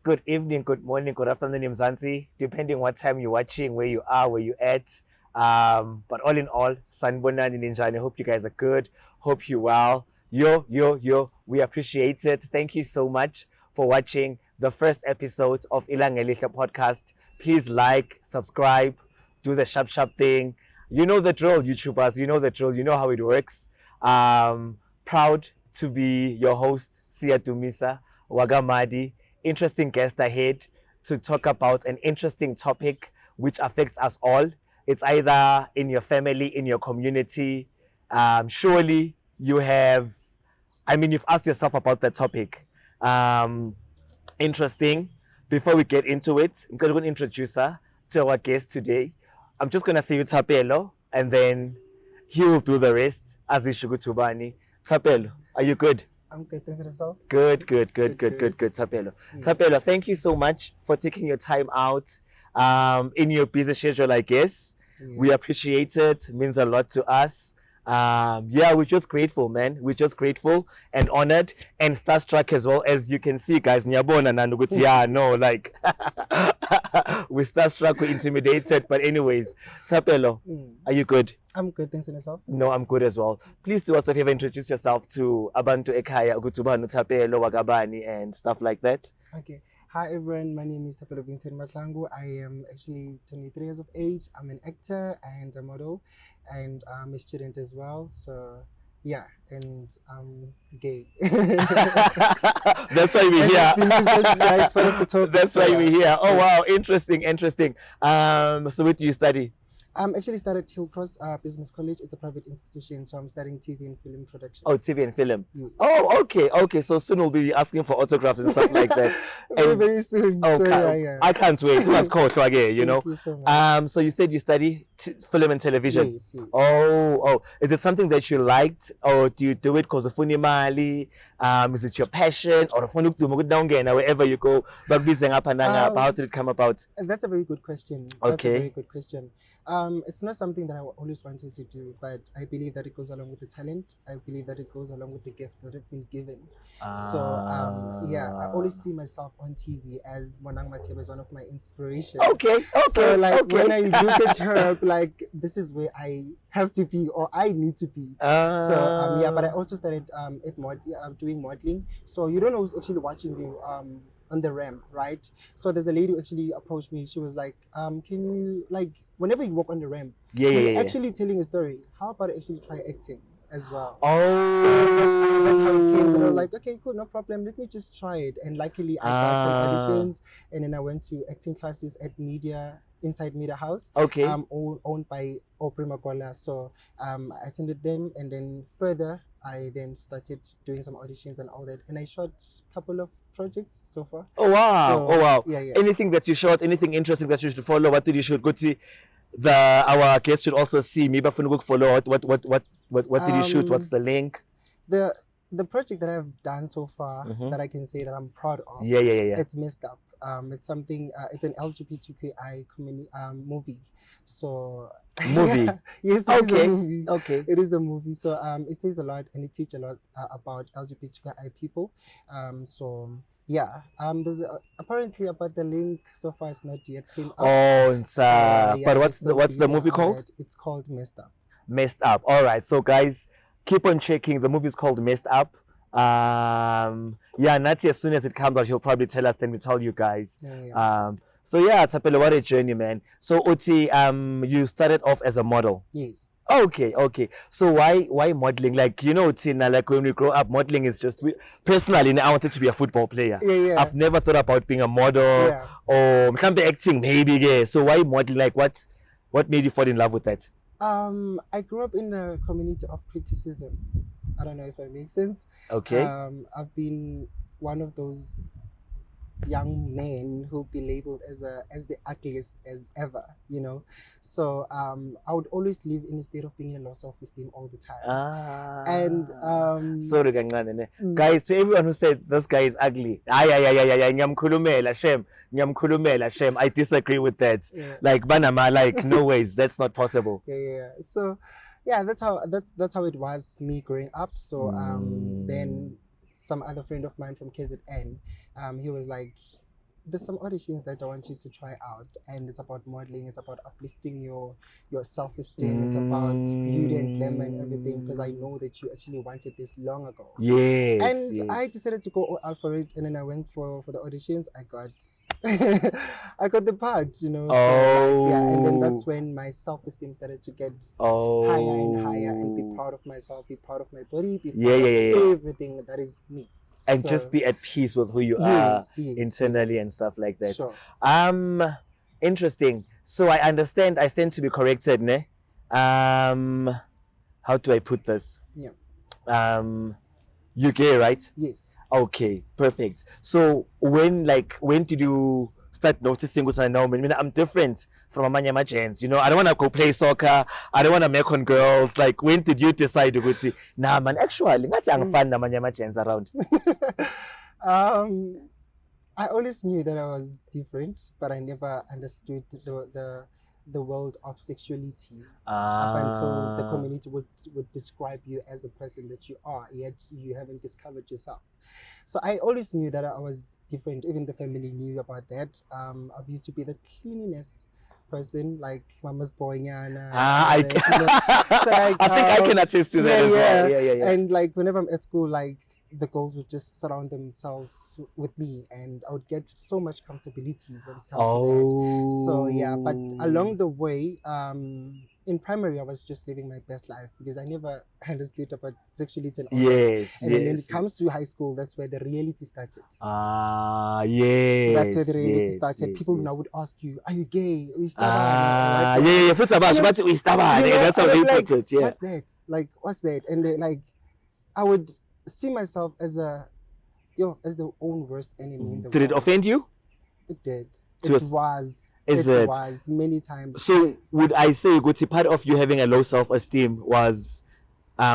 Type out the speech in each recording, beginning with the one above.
good evening, good morning, good afternoon, Mzansi, depending what time you're watching, where you are, where you at. But all in all, Sanbonani Ninjani, hope you guys are good. Hope you're well. Yo, we appreciate it. Thank you so much for watching the first episode of Langelihle podcast. Please like, subscribe, do the sharp thing. You know the drill, YouTubers. You know the drill. You know how it works. Proud to be your host, Sia Dumisa Wagamadi. Interesting guest ahead to talk about an interesting topic which affects us all. It's either in your family, in your community. Surely you have, you've asked yourself about that topic. Interesting. Before we get into it, I'm going to introduce her to our guest today. I'm just going to say you Thapelo, and then he will do the rest as he should go to Bani. Thapelo, are you good? I'm good. Thanks yourself. Good, Thapelo. Yeah. Thapelo, thank you so much for taking your time out in your busy schedule, I guess. Yeah. We appreciate it. It means a lot to us. We're just grateful, man. We're just grateful and honored and starstruck as well. As you can see, guys, Nyabona Nanduguti, yeah, no, like we're starstruck, we're intimidated. But anyways, Thapelo, are you good? I'm good. Thanks yourself. No, I'm good as well. Please do us a favor, introduce yourself to Abantu Ekaya, Ugutubanu Thapelo, Wagabani, and stuff like that. Okay. Hi everyone, my name is Thapelo Mahlangu. I am actually 23 years of age. I'm an actor and a model, and I'm a student as well. So yeah, and I'm gay. That's why we're here. It's part of the topic. That's why we're here. Oh wow, interesting. So what do you study? I'm actually started Hillcross Business College. It's a private institution, so I'm studying TV and film production. Oh, TV and film. Yes. Oh, okay. So soon we'll be asking for autographs and stuff like that. Very soon. Oh, so, yeah. I can't wait. So that's called again, you know. Thank you so much. So you said you study film and television. Yes. Oh. Is it something that you liked, or do you do it because of funimali? Is it your passion, or wherever you go? How did it come about? That's a very good question. Okay. That's a very good question. It's not something that I always wanted to do, but I believe that it goes along with the talent. I believe that it goes along with the gift that I've been given. So I always see myself on TV as Monang Mateba is one of my inspirations. Okay. So when I look at her, like this is where I have to be or I need to be. But I also started doing modeling. So you don't know who's actually watching you on the ramp, right? So there's a lady who actually approached me. She was like, can you, like, whenever you walk on the ramp, actually telling a story, how about actually try acting as well? Oh. So that's how it came. And I was like, okay, cool, no problem. Let me just try it. And luckily I got some auditions, and then I went to acting classes at Inside Media House. Okay. Owned by Aubrey Magola. So I attended them, and then further I then started doing some auditions and all that, and I shot a couple of projects so far. Oh wow! Yeah. Anything that you shot, anything interesting that you should follow? What did you shoot? Go see. Our guests should also see. Maybe if you follow what did you shoot? What's the link? The project that I've done so far that I can say that I'm proud of. Yeah. It's Messed Up. It's something. It's an LGBTQI community movie. So movie. Yes, it is a movie. Okay. It is a movie. So it says a lot and it teaches a lot about LGBTQI people. There's apparently about the link so far it's not yet came out. Oh, but what's the movie called? It's called Messed Up. Messed Up. All right. So guys, keep on checking. The movie is called Messed Up. Nati, as soon as it comes out, he'll probably tell us. Then we tell you guys. Thapelo, what a journey, man. So Oti, you started off as a model. Yes. Okay. So why modeling? Like, you know, Tina, like when we grow up, modeling is just personally. I wanted to be a football player. Yeah. I've never thought about being a model or can't be acting maybe. Yeah. So why modeling? Like, what made you fall in love with that? I grew up in a community of criticism. I don't know if that makes sense. Okay. I've been one of those young men who be labeled as the ugliest as ever, you know. So I would always live in a state of being in low self-esteem all the time. Sorry, guys, to everyone who said this guy is ugly, shame. I disagree with that. Yeah. Like Banama, like no ways, that's not possible. Yeah. So that's how it was me growing up. So then some other friend of mine from KZN, he was like, there's some auditions that I want you to try out, and it's about modeling. It's about uplifting your self-esteem. It's about beauty and glamour and everything. Because I know that you actually wanted this long ago. Yes, And yes. I decided to go all out for it, and then I went for the auditions. I got I got the part, you know. So like, yeah, and then that's when my self-esteem started to get higher and higher, and be proud of myself, be proud of my body, be proud of everything that is me. And just be at peace with who you are internally and stuff like that. Sure. Interesting. So I understand. I stand to be corrected, ne? How do I put this? Yeah. You're gay, right? Yes. Okay, perfect. So when did you start noticing what I know? I mean, I'm different from Amanyama gents. You know, I don't want to go play soccer. I don't want to make on girls. Like, when did you decide to go see? Nah, man, actually, that's fun. Amanyama gents around. I always knew that I was different, but I never understood the world of sexuality up until the community would describe you as the person that you are, yet you haven't discovered yourself. So I always knew that I was different. Even the family knew about that. I used to be the cleanliness person, like mama's boy. So I think I can attest to that as well. Yeah. And like whenever I'm at school, like the girls would just surround themselves with me, and I would get so much comfortability when it comes to that. So yeah, but along the way, in primary, I was just living my best life because I never understood about sexuality and all that. And then when it comes to high school, that's where the reality started. Yes. That's where the reality started. People now would ask you, "Are you gay? That's how they put it. Yeah. What's that? Like, what's that? And like, I would see myself as the own worst enemy in the world. Did it offend you? It did. It was many times. So would I say part of you having a low self-esteem was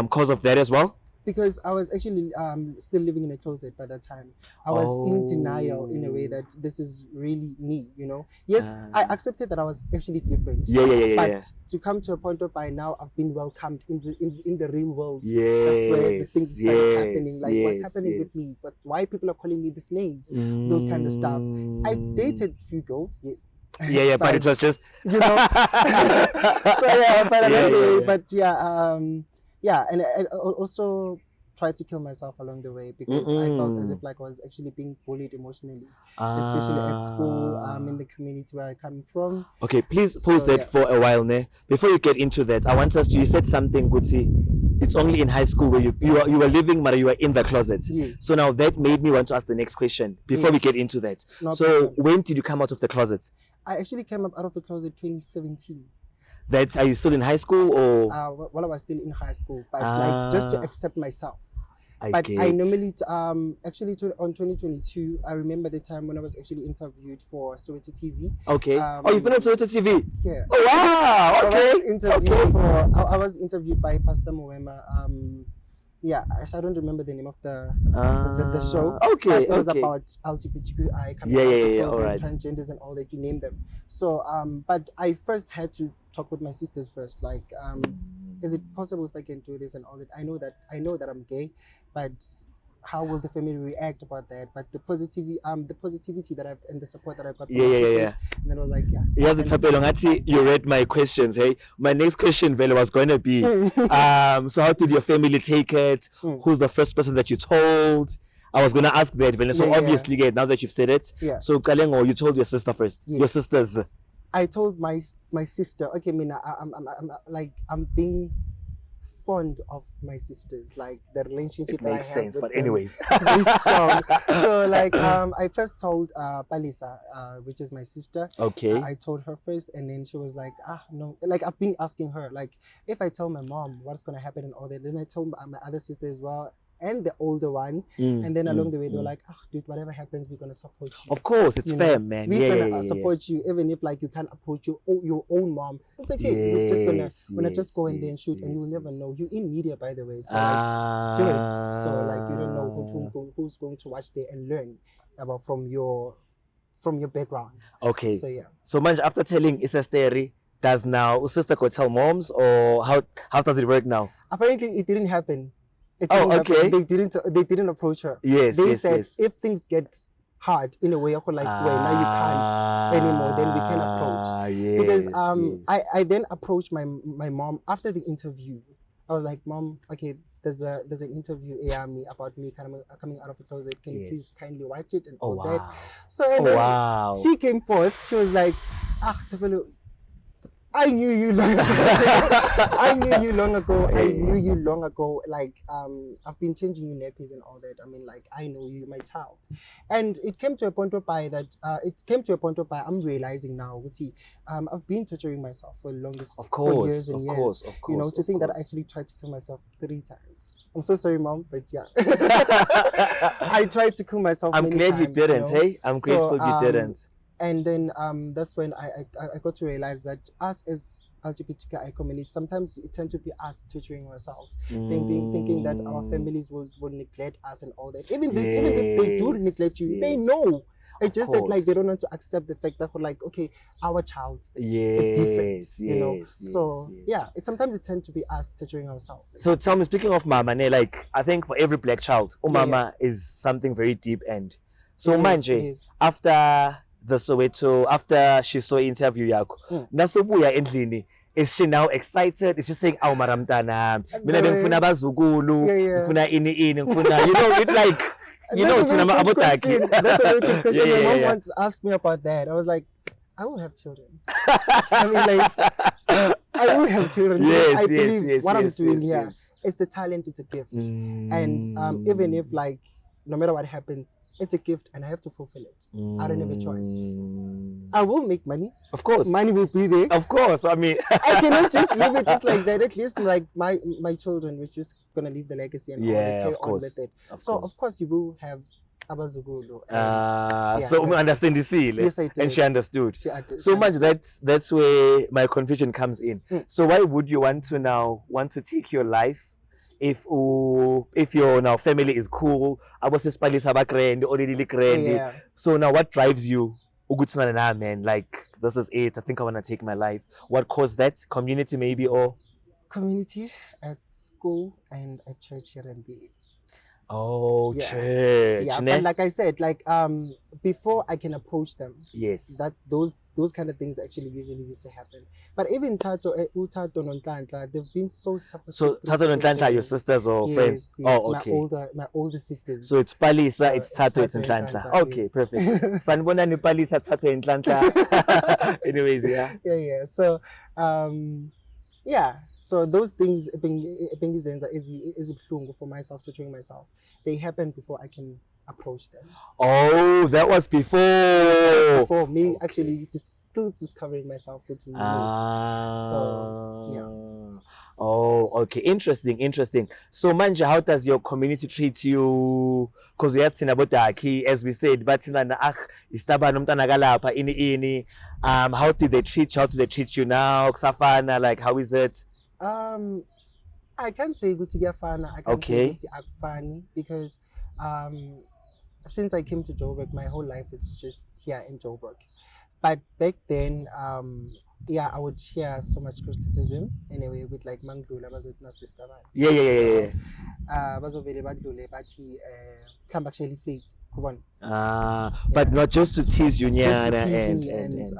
cause of that as well? Because I was actually still living in a closet by that time. I was in denial in a way that this is really me, you know. Yes, I accepted that I was actually different. But to come to a point where by now I've been welcomed in the real world. That's where the things started happening. Like what's happening with me? But why people are calling me these names? Those kind of stuff. I dated a few girls, yes. But it was just you know. So yeah, but anyway, and I also tried to kill myself along the way because I felt as if like I was actually being bullied emotionally, especially at school, in the community where I come from. Okay, please pause that for a while, ne? Before you get into that, I want us to. You said something, Guti. It's only in high school where you were living, but you were in the closet. Yes. So now that made me want to ask the next question before we get into that. When did you come out of the closet? I actually came up out of the closet 2017. Are you still in high school or? While I was still in high school, but like just to accept myself. I normally actually on 2022, I remember the time when I was actually interviewed for Soweto TV. Okay. You've been on Soweto TV. Yeah. Oh wow. Okay. I was interviewed by Pastor Moema. I don't remember the name of the show. Okay. It was about LGBTQI coming out, transgenders and all that, you name them. So but I first had to talk with my sisters first, like is it possible if I can do this and all that? I know that I'm gay, but how will the family react about that? But the positivity that I've and the support that I've got from my sisters, and then I was like, Thapelo, you read my questions. Hey, my next question, Vele, was going to be, so how did your family take it? Who's the first person that you told? I was going to ask that, Vele. So obviously, now that you've said it, so Kalengo, you told your sister first. Yes. Your sisters. I told my sister, okay, Mina, I'm being fond of my sisters, like the relationship that I have. It makes sense, but anyways, it's very strong. So like I first told Palisa, which is my sister. Okay. I told her first, and then she was like, no, like I've been asking her, like if I tell my mom what's gonna happen and all that, then I told my other sister as well, and the older one, and then along the way they were like, dude, whatever happens, we're gonna support you. Of course, it's fair, man. We're gonna support you, even if like you can't approach your own mom. It's okay. We're just gonna just go in there and shoot, and you will never know. You're in media, by the way, so like, do it. So like you don't know who's going to watch there and learn about from your background. Okay. So yeah. So much after telling Isa story, does now sister go tell moms, or how does it work now? Apparently, it didn't happen. Okay. They didn't approach her. Yes. They said if things get hard in a way of like where now you can't anymore, then we can approach. Yes, Because yes. I then approached my mom after the interview. I was like, Mom, okay, there's an interview me about me kind of coming out of the closet. Can you please kindly watch it and all that? Wow. So and Oh, then wow. she came forth. She was like, Thapelo, I knew you long ago. I knew you long ago. I knew you long ago. Like, I've been changing your nappies and all that. I mean, like, I know you, my child. And it came to a point whereby I'm realizing now, I've been torturing myself for the longest, for years and years. Of course, you know, to think that I actually tried to kill myself 3 times. I'm so sorry, Mom, but yeah. I tried to kill myself. I'm many glad times, you didn't, hey? I'm grateful you didn't. And then that's when I got to realize that us as LGBTQI community, sometimes it tends to be us torturing ourselves, thinking that our families will neglect us and all that. Even if they do neglect you, they know. It's just that like they don't want to accept the fact that for like, okay, our child is different, you know. So yeah, sometimes it tends to be us torturing ourselves. So tell me, speaking of mama, like I think for every black child, mama is something very deep and so manje after the Soweto, after she saw interview yakho, nasobuya endlini, is she now excited? Is she saying, "Aw maramtana, mina bengifuna abazukulu, ngifuna ini, ngifuna," you know, it's like, you know, That's a very good question. My mom once asked me about that. I was like, I will have children. I mean, like, I will have children. I believe what I'm doing here is the talent. It's a gift, and even if like, no matter what happens, it's a gift and I have to fulfill it. I don't have a choice. I will make money. Of course. Money will be there. Of course. I mean, I cannot just leave it just like that. At least like my children, we're just going to leave the legacy and all that, carry on with it. Of course you will have abazukulu. So we understand the seal. Yes, I did. And she understood. So much that's where my confusion comes in. So why would you want to take your life if your now family is cool, so now what drives you? Man, like this is it. I think I want to take my life. What caused that? Community maybe, or community at school and at church here and there. Oh, church. Yeah, but like I said, like before I can approach them, yes, that those kind of things actually usually used to happen. But even Tato Nontlantla, they've been so supportive. So Tato Nontlantla, your sisters or friends? Yes, oh, okay. My older sisters. So it's Palisa, it's Tato, it's Ntlantla. Okay, yes. Perfect. Sanibona ni Palisa, Tato, Ntlantla. Anyways, yeah. Yeah. So yeah. So those things is for myself, torturing myself. They happen before I can approach them. Oh, that was before. Before me actually still discovering myself within me. So yeah. Oh, okay. Interesting. So Manja, how does your community treat you? Because we have seen about Aki, as we said, but how did they treat you? How do they treat you now? Ksafana, like how is it? I can't say good to get fun. I can't say good to act funny because since I came to Joburg, my whole life is just here in Joburg. But back then, I would hear so much criticism anyway with like Mangdula bazot nasistaban. Yeah. Bazovele badlule bathi come actually flake. But not just to tease you, just to tease me and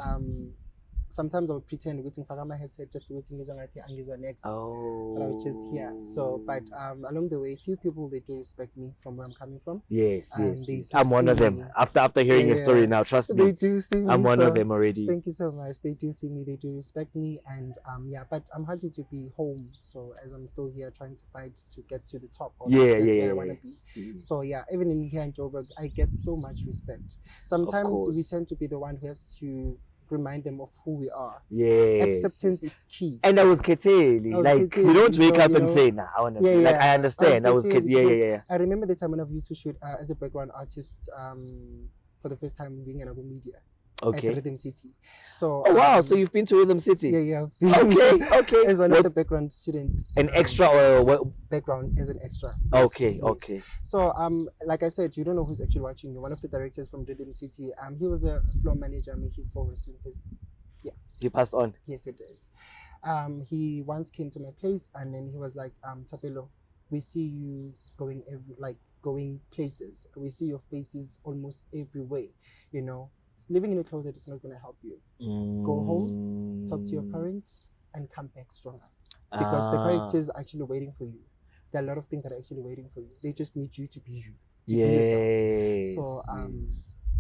sometimes I would pretend waiting for my headset just waiting next. Oh. But I would just hear. So, but along the way, few people they do respect me from where I'm coming from. Yes. I'm one of them. After hearing your story now, trust me. They do see me. I'm one of them already. Thank you so much. They do see me. They do respect me, and but I'm happy to be home. So as I'm still here trying to fight to get to the top. Where I want to be. So even in here in Joburg, I get so much respect. Sometimes we tend to be the one who has to remind them of who we are. Acceptance is key. And I was Keteli. Like we don't wake up and say, nah, I wanna be like I understand. I was Keteli. I remember the time when I used to shoot as a background artist for the first time being in Abu Media. At Rhythm City. So wow, so you've been to Rhythm City? Yeah. Okay. As one of the background student. An extra or what? Background as an extra. Okay. So like I said, you don't know who's actually watching you. One of the directors from Rhythm City, he was a floor manager. I mean, he's so recent. He passed on. Yes, he did. He once came to my place and then he was like, Thapelo, we see you going going places. We see your faces almost everywhere. You know, living in a closet is not going to help you. Go home, talk to your parents, and come back stronger. Because the characters are actually waiting for you. There are a lot of things that are actually waiting for you. They just need you to be you, to be yourself. So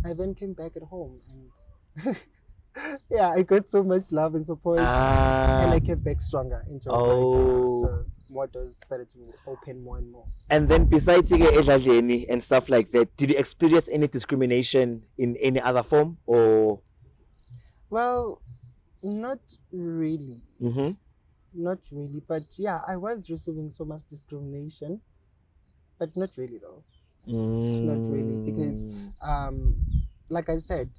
I then came back at home and yeah, I got so much love and support, and I came back stronger into a character. So more doors started to open more and more. And then besides Langelihle and stuff like that, did you experience any discrimination in any other form or? Well, not really. Not really, but yeah, I was receiving so much discrimination, but not really though. Not really, because like I said,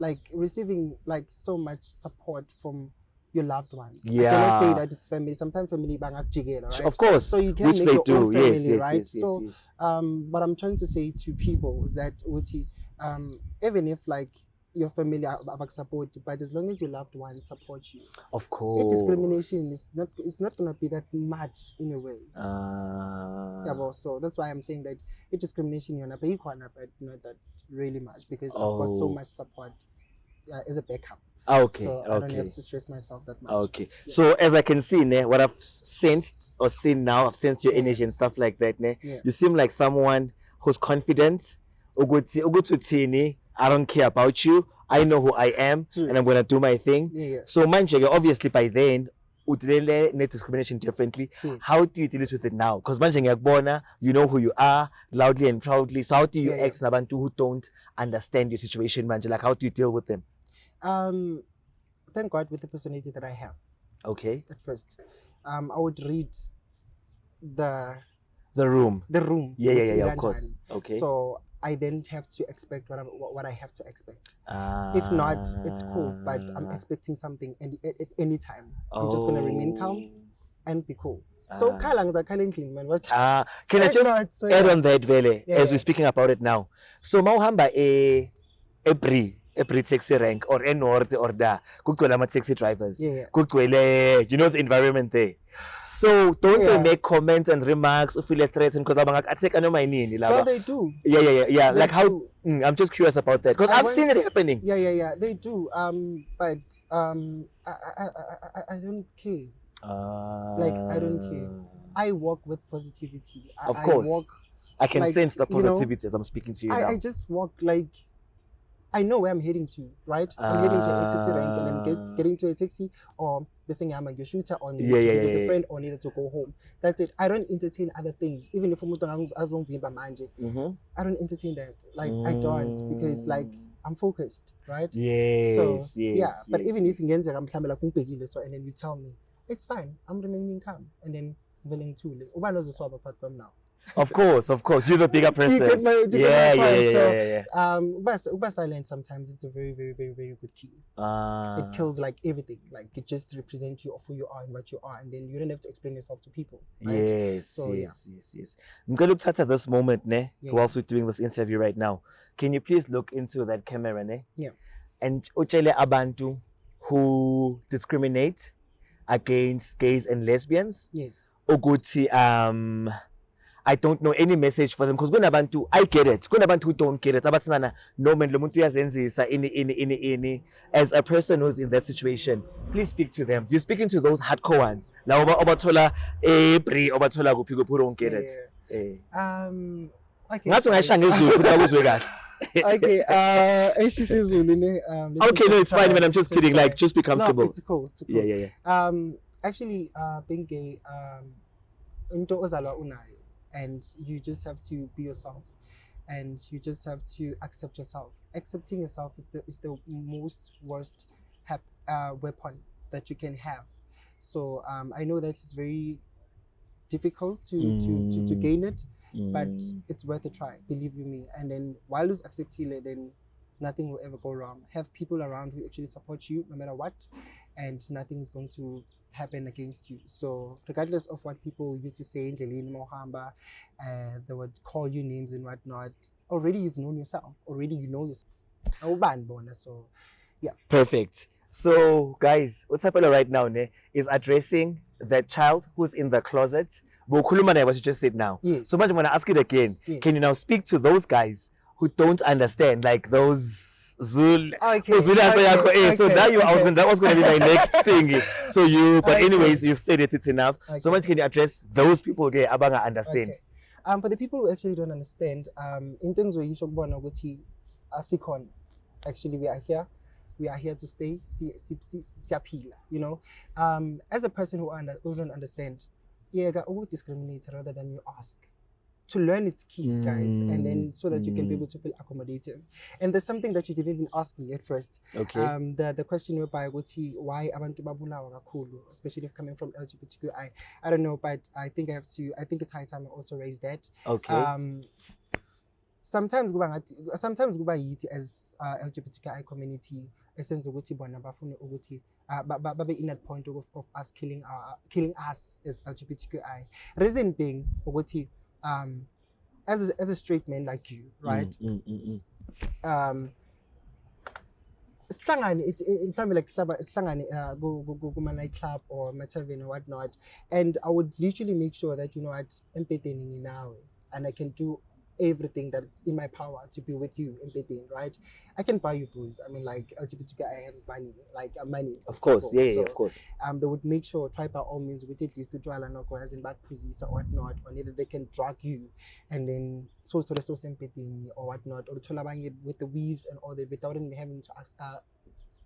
like receiving like so much support from your loved ones. Yeah. I cannot say that it's family. Sometimes family bang together, right? Of course. So you can which make they your do. own family, yes, right? Yes, so yes. what I'm trying to say to people is that even if like your family are support, but as long as your loved ones support you, of course, discrimination is not gonna be that much in a way. Yeah, well, so that's why I'm saying that discrimination you're not not that really much, because I've got so much support as a backup. Okay. So I don't have to stress myself that much. Okay. Yeah. So as I can see, what I've sensed or seen now, I've sensed your energy and stuff like that. Yeah. You seem like someone who's confident. I don't care about you. I know who I am. True. And I'm gonna do my thing. Yeah. So manje, obviously by then, net discrimination differently. Yes. How do you deal with it now? Because manje ngiyakubona, you know who you are, loudly and proudly. So how do you act nabantu who don't understand your situation, manje? Like how do you deal with them? Thank God with the personality that I have. Okay. At first, I would read the room. The room. Yeah, of course. Okay. So I then have to expect what I have to expect. If not, it's cool. But I'm expecting something at any time. I'm just gonna remain calm and be cool. So man. Can I just add on that, Vele, as we're speaking about it now? So Mauhamba a taxi rank or a north or da taxi drivers. Yeah. You know the environment there. So don't they make comments and remarks or feel threats because well, they do. Yeah. They like how do. I'm just curious about that because I've seen it happening. Yeah. They do. But I don't care. Like I don't care. I walk with positivity. Of course. I can like, sense the positivity as I'm speaking to you now. I just walk like I know where I'm heading to, right? I'm heading to a taxi rank and then getting to a taxi, or basically I'm a shooter, or need to visit a friend, or need to go home. That's it. I don't entertain other things. Even if I'm I don't entertain that. Like I don't, because like I'm focused, right? Yes. But even if you so and then you tell me, it's fine. I'm remaining calm, and then willing to apart from now. Of course. You're the bigger person. Uba silent sometimes it's a very, very, very, very good key. It kills like everything. Like it just represents you of who you are and what you are, and then you don't have to explain yourself to people. Right? Yes. I'm going to look at this moment, whilst we're doing this interview right now. Can you please look into that camera, Yeah. And uchele abantu who discriminate against gays and lesbians. Yes. Uguti I don't know any message for them because kunabantu I get it. Kunabantu who don't get it. Abatsana no man lo muntu uyazenzisa ini as a person who's in that situation. Please speak to them. You're speaking to those hardcore ones. Now obathola bri obathola kuphi kuphi who don't get it. Okay. Ngathi ngayishanga izulu futhi akuzwe kahle. Okay, okay, no, it's fine, man. I'm just kidding. Like, just be comfortable. No, it's cool. Yeah. Actually, being gay, into ozalwa unayo. And you just have to be yourself, and you just have to accept yourself. Accepting yourself is the most worst weapon that you can have. So I know that it's very difficult to gain it, but it's worth a try. Believe you me. And then while you accept it, then nothing will ever go wrong. Have people around who actually support you no matter what, and nothing is going to happen against you. So regardless of what people used to say in Langelihle Mohamba, they would call you names and whatnot, already you've known yourself. Already you know yourself. So yeah. Perfect. So guys, what's happening right now is addressing that child who's in the closet, Bokhuluma naye what you just said now. Yes. So much I'm gonna ask it again. Yes. Can you now speak to those guys who don't understand, like those Zul? Okay. So now that was gonna be my next thing. So but anyways, you've said it's enough. So much can you address those people again abanga understand? For the people who actually don't understand, in terms of you born asikon, actually we are here. We are here to stay. You know, as a person who don't understand, discriminate rather than you ask. To learn it's key, guys, and then so that you can be able to feel accommodative. And there's something that you didn't even ask me at first. Okay. The question whereby why abantu babulawa kakhulu, especially if coming from LGBTQI. I don't know, but I think it's high time I also raise that. Okay. Sometimes kuba yithi as LGBTQI community esenze ukuthi bona bafune ukuthi babe in that point of us killing us as LGBTQI. Reason being ukuthi as a straight man like you, right? Sihlangane kuma nightclub or tavern or whatnot, and I would literally make sure that empathy now, and I can do everything that in my power to be with you in right? I can buy you booze. I mean, like LGBTQI have money, money. Of course, people. So, of course. They would make sure, try by all means, with at least to try and as in back pussies or whatnot, or either they can drug you and then so to the sympathy or whatnot, or with the weaves and all that without even having to ask,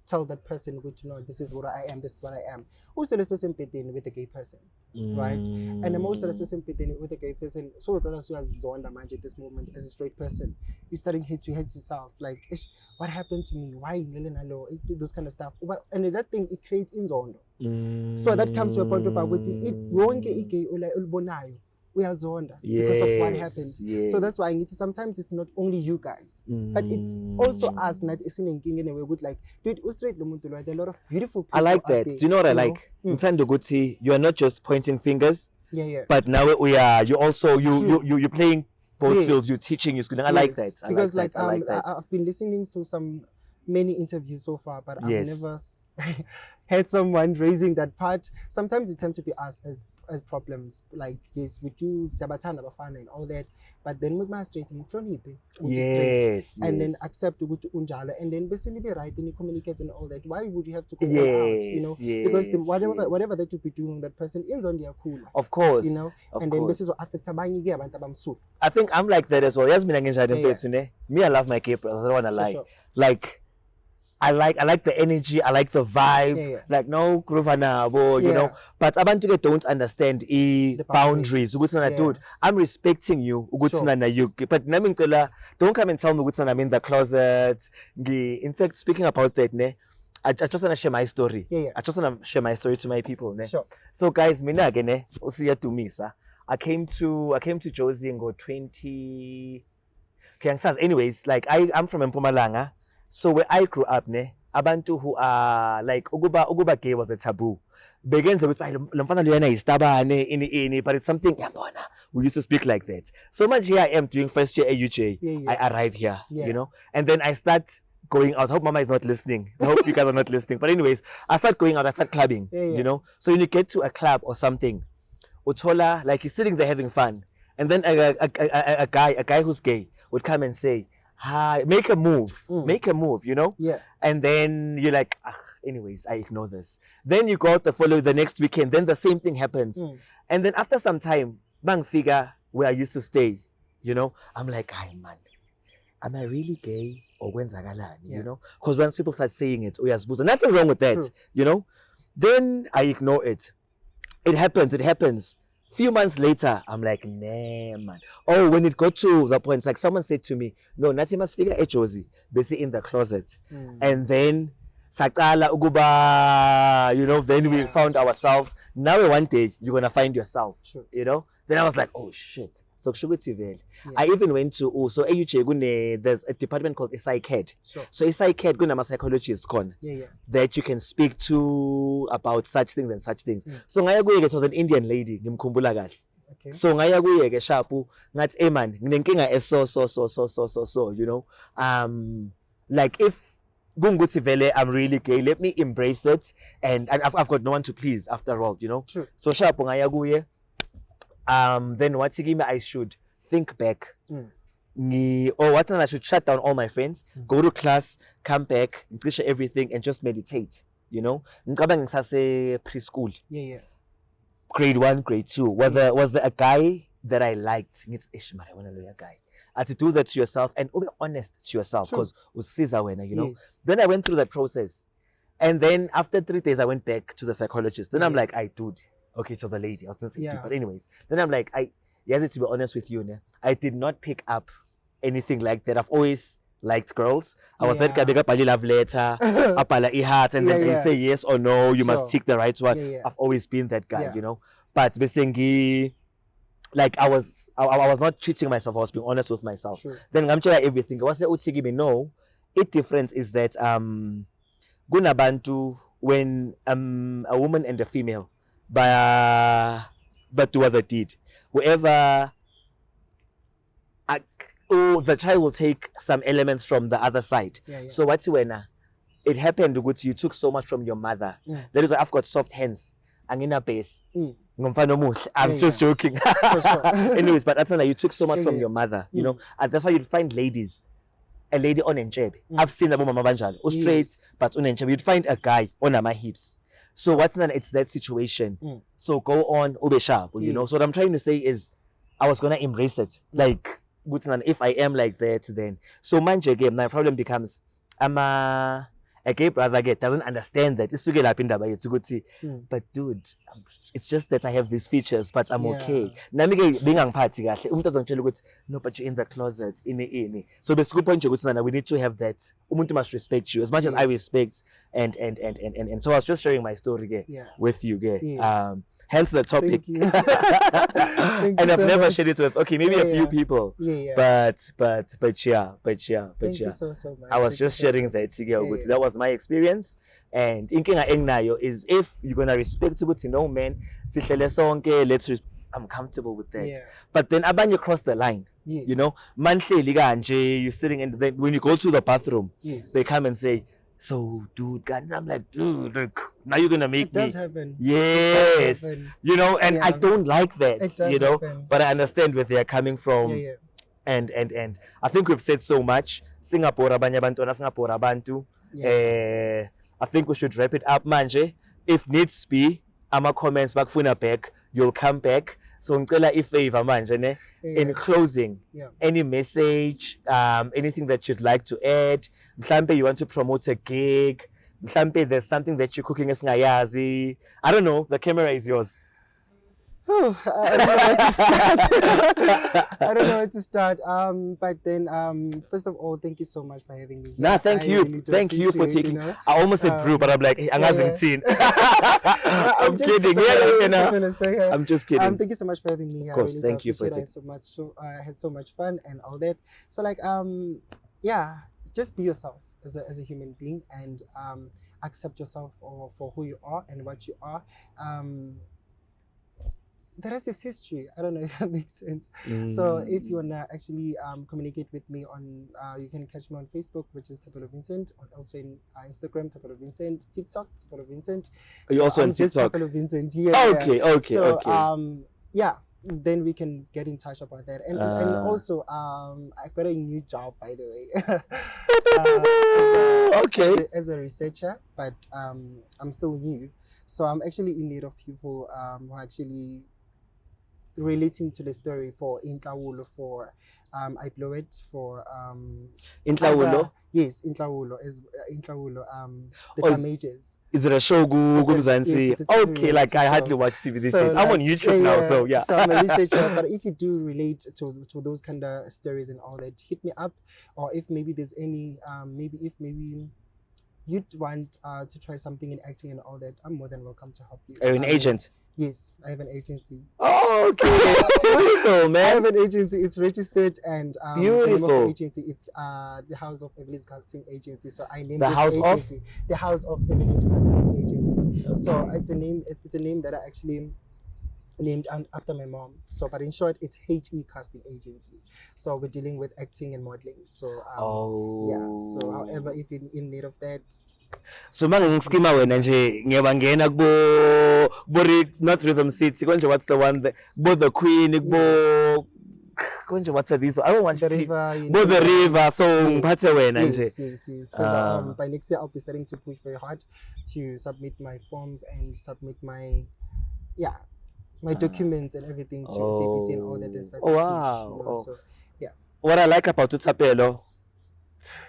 tell that person this is what I am, this is what I am. Who's the sympathy with the gay person, right? And the most of the sympathy with the gay person, so that also has zonda mind at this moment as a straight person. You're starting to hate yourself, like, what happened to me? Why those kind of stuff. And that thing it creates in zonda. So that comes to a point where it won't get we are zonda because of what happened. Yes. So that's why I need to, sometimes it's not only you guys, but it's also us not in a way good like dude, there are a lot of beautiful people. I like that. There, do you know what I like? You are not just pointing fingers. Yeah. But now you're also you're playing both fields, you're teaching, you're schooling. I like that. Because I've been listening to many interviews so far, but I've never had someone raising that part. Sometimes it tends to be us as problems, like yes, with you Sabatana Bafana and all that, but then with my straight and and then accept to go to Unjala and then basically be right and communicate and all that. Why would you have to go out? Because whatever that you be doing, that person ends on their cool. Of course. Then this is what affects I think I'm like that as well. Yes, me, I love my gay brothers. I don't wanna lie. Sure. Like I like the energy, I like the vibe. Like no groove you know. But abantu don't understand the boundaries. Dude, I'm respecting you. But don't come and tell me I'm in the closet. In fact, speaking about that, I just want to share my story. I just want to share my story to my people. Sure. So guys, mina again, to me, sir. I came to Josie and go 20. Anyways, like I'm from Mpumalanga. So where I grew up, abantu who are like uguba gay was a taboo. Begins with but it's something we used to speak like that. So much here I am doing first year AUJ. I arrive here, you know, and then I start going out. I hope Mama is not listening. I hope you guys are not listening. But anyways, I start going out. I start clubbing, you know. So when you get to a club or something, utola like you're sitting there having fun, and then a guy who's gay would come and say, hi, make a move, you know? Yeah. And then you're like, anyways, I ignore this. Then you go out the next weekend, then the same thing happens. And then after some time, bang figure where I used to stay, you know? I'm like, hi man, am I really gay? Or when's you know? Because once people start saying it, nothing wrong with that, you know? Then I ignore it. It happens. Few months later, I'm like, nah, man. Oh, when it got to the point, like someone said to me, no, Nati must figure a Josie, basically in the closet. And then, Sakala, Uguba, you know, then we found ourselves. Now one day, you're going to find yourself, you know? Then I was like, oh, shit. So, I even went to, there's a department called psych-ed. So, psych-ed, I'm a psychologist, that you can speak to about such things and such things. So, it was an Indian lady, so, sharpu, that's a man, so, you know, like if I'm really gay, let me embrace it, and I've got no one to please after all, you know. So, sharpu, then what I should think back. Or what I should shut down all my friends, go to class, come back, finish everything, and just meditate. You know, preschool. Yeah. Grade 1, grade 2. Was there a guy that I liked? It's I want to know a guy. To do that to yourself and be honest to yourself, because you know. Yes. Then I went through that process, and then after 3 days, I went back to the psychologist. Then I'm like, dude, okay, so the lady. I was gonna say dude, but anyways, then I'm like, to be honest with you, I did not pick up anything like that. I've always liked girls. I was that guy, big up a love letter, apala heart, and then they say yes or no. You must tick the right one. I've always been that guy, you know. But Besengi, like I was not cheating myself. I was being honest with myself. Sure. Then I'm telling everything. I was saying, no. The difference is that gunabantu when a woman and a female, but do what they did. Whoever. The child will take some elements from the other side. So what's when it happened good, you took so much from your mother. That is why I've got soft hands. I'm in a base. I'm just joking. Anyways, but that's why you took so much from your mother, you know, and that's why you'd find ladies. A lady on enchebe. I've seen the mama banjal, straight, but on enchebe. You'd find a guy on my hips. So what's then? It's that situation. So go on, ube sharp, you know. So what I'm trying to say is, I was gonna embrace it. Like, if I am like that, then so manje game. My problem becomes, I'm a gay brother doesn't understand that. It's but dude, it's just that I have these features, but I'm okay. No, but you're in the closet. So we need to have that. Umuntu must respect you as much as I respect and so I was just sharing my story with you. Hence the topic. Thank you. And I've never shared it with maybe a few people. But yeah. Thank you so much. I was just sharing that. That was my experience. And inkinga engnayo is if you're gonna respect ukuthi no man, sihlele sonke, I'm comfortable with that. But then abanye cross the line. You know, manhleli kanje, you're sitting and then when you go to the bathroom, they come and say, so dude, God, I'm like, dude, look, now you're gonna make me. It does happen. Yes. Does happen. You know, and I don't like that. It does you know, happen. but I understand where they're coming from. And I think we've said so much. Singapore abanye abantwana, Singapore abantu. I think we should wrap it up manje. If needs be, ama comments bakufuna back, you'll come back. So ngicela ifavor manje ne. In closing, any message, anything that you'd like to add, mhlambe you want to promote a gig, mhlambe there's something that you're cooking esingayazi. I don't know, the camera is yours. Oh, I don't know where to start. I don't know where to start. But then, first of all, thank you so much for having me. Nah, thank you. Really thank you for taking. You know? I almost said brew, but I'm like, I'm kidding. I'm kidding. I'm just kidding. Thank you so much for having me. Of course, really thank you for taking. So much. So I had so much fun and all that. So like, just be yourself as a human being and accept yourself for who you are and what you are. The rest is history. I don't know if that makes sense. So if you wanna actually communicate with me on, you can catch me on Facebook, which is Thapelo Vincent, also in Instagram, Thapelo Vincent, TikTok, Thapelo Vincent. Are you also on TikTok? Thapelo Vincent. Okay. Then we can get in touch about that. And also, I got a new job, by the way. As a researcher, but I'm still new. So I'm actually in need of people who are actually relating to the story for Intlawulo, for I blow it for Intlawulo? Yes, Intlawulo the damages. Is it a show Gumzansi? Okay, like I hardly watch TV these days. I'm on YouTube now, so yeah. So I'm a researcher, but if you do relate to those kind of stories and all that, hit me up. Or if maybe there's any maybe you'd want to try something in acting and all that, I'm more than welcome to help you. Are you an agent? Yes, I have an agency. Oh, okay. Beautiful, man. I have an agency. It's registered and beautiful. The name of the agency, it's the House of Evelyn's Casting Agency. So I named the this House agency the House of Evelyn's Casting Agency. Okay. So it's a name that I actually named after my mom. So, but in short, it's HE Casting Agency. So we're dealing with acting and modeling. So So however, if you're in need of that, So manje ngiskima wena nje ngiyabangena not Rhythm City konje what's the one that the Queen kubo konje what are these I don't want The to river, you the know, river so ngiphathe wena nje. yes. Because by next year I'll be starting to push very hard to submit my forms and submit my documents and everything to SABC and all that and start to push. You know, so yeah. What I like about Thapelo,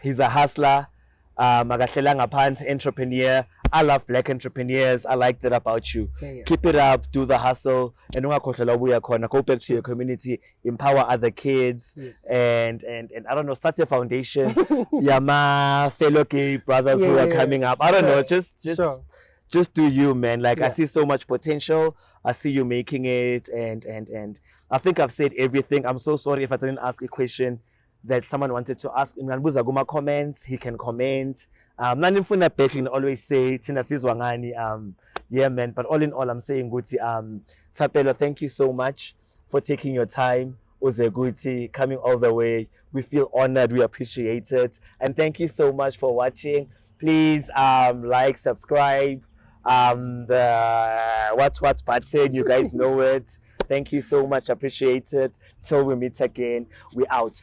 he's a hustler, makahlela ngaphansi entrepreneur. I love black entrepreneurs. I like that about you. Yeah. Keep it up, do the hustle, and go back to your community, empower other kids, Yes. and I don't know, start your foundation. My fellow gay brothers who are coming up. I don't know, just do you, man. Like I see so much potential. I see you making it, and I think I've said everything. I'm so sorry if I didn't ask a question that someone wanted to ask. Nganbuza kuma comments, he can comment. Nanimfuna back can always say Tina sizwa ngani. Yeah, man. But all in all, I'm saying Guti, Thapelo, thank you so much for taking your time. Uze Guti, coming all the way. We feel honored. We appreciate it, and thank you so much for watching. Please like, subscribe, the what button. You guys know it. Thank you so much. Appreciate it. Till we meet again. We out.